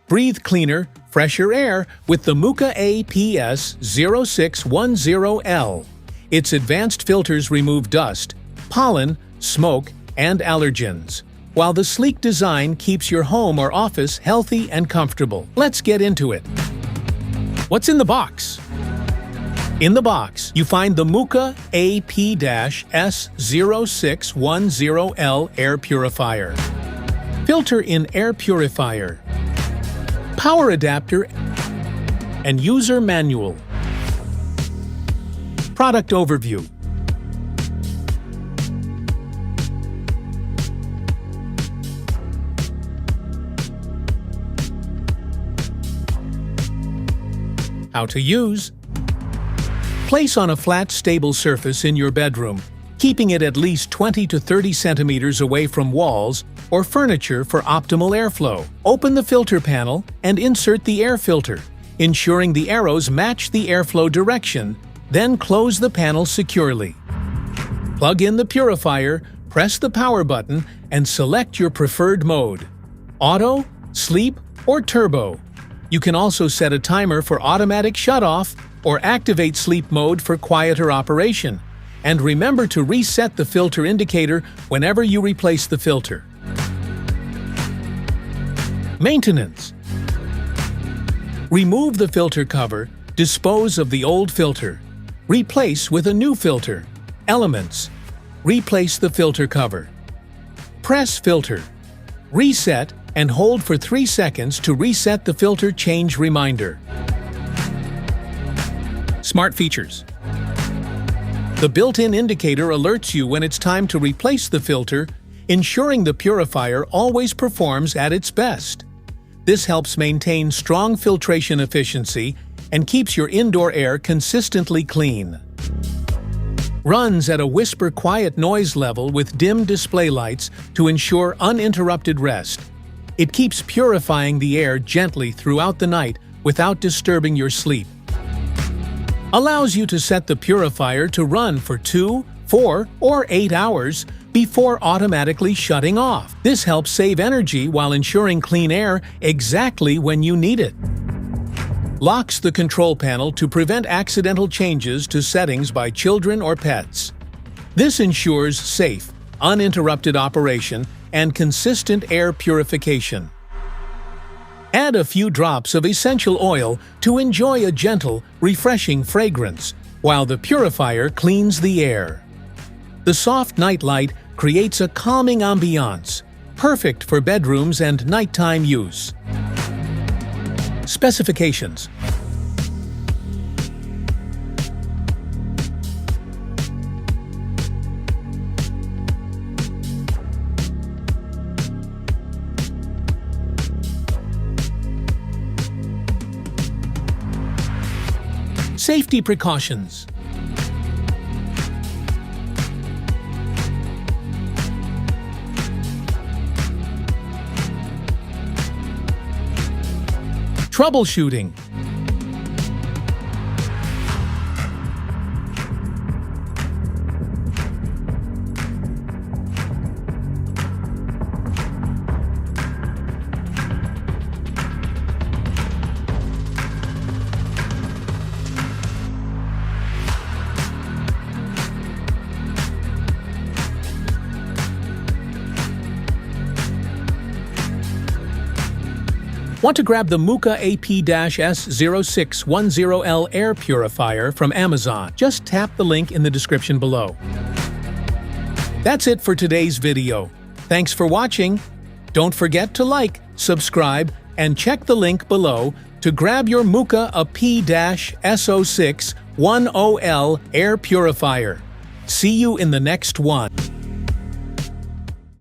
Breathe cleaner, fresher air with the MOOKA AP-S0610L. Its advanced filters remove dust, pollen, smoke, and allergens, while the sleek design keeps your home or office healthy and comfortable. Let's get into it. What's in the box? In the box, you find the MOOKA AP-S0610L air purifier, filter in air purifier, power adapter, and user manual. Product overview. How to use. Place on a flat, stable surface in your bedroom, keeping it at least 20 to 30 centimeters away from walls or furniture for optimal airflow. Open the filter panel and insert the air filter, ensuring the arrows match the airflow direction, then close the panel securely. Plug in the purifier, press the power button, and select your preferred mode: auto, sleep, or turbo. You can also set a timer for automatic shutoff or activate sleep mode for quieter operation. And remember to reset the filter indicator whenever you replace the filter. Maintenance. Remove the filter cover, dispose of the old filter. Replace with a new filter. Elements. Replace the filter cover. Press filter. Reset and hold for 3 seconds to reset the filter change reminder. Smart features. The built-in indicator alerts you when it's time to replace the filter, ensuring the purifier always performs at its best. This helps maintain strong filtration efficiency and keeps your indoor air consistently clean. Runs at a whisper quiet noise level with dim display lights to ensure uninterrupted rest. It keeps purifying the air gently throughout the night without disturbing your sleep. Allows you to set the purifier to run for 2, 4, or 8 hours before automatically shutting off. This helps save energy while ensuring clean air exactly when you need it. Locks the control panel to prevent accidental changes to settings by children or pets. This ensures safe, uninterrupted operation and consistent air purification. Add a few drops of essential oil to enjoy a gentle, refreshing fragrance, while the purifier cleans the air. The soft night light creates a calming ambiance, perfect for bedrooms and nighttime use. Specifications. Safety precautions. Troubleshooting. Want to grab the MOOKA AP-S0610L air purifier from Amazon? Just tap the link in the description below. That's it for today's video. Thanks for watching. Don't forget to like, subscribe, and check the link below to grab your MOOKA AP-S0610L air purifier. See you in the next one.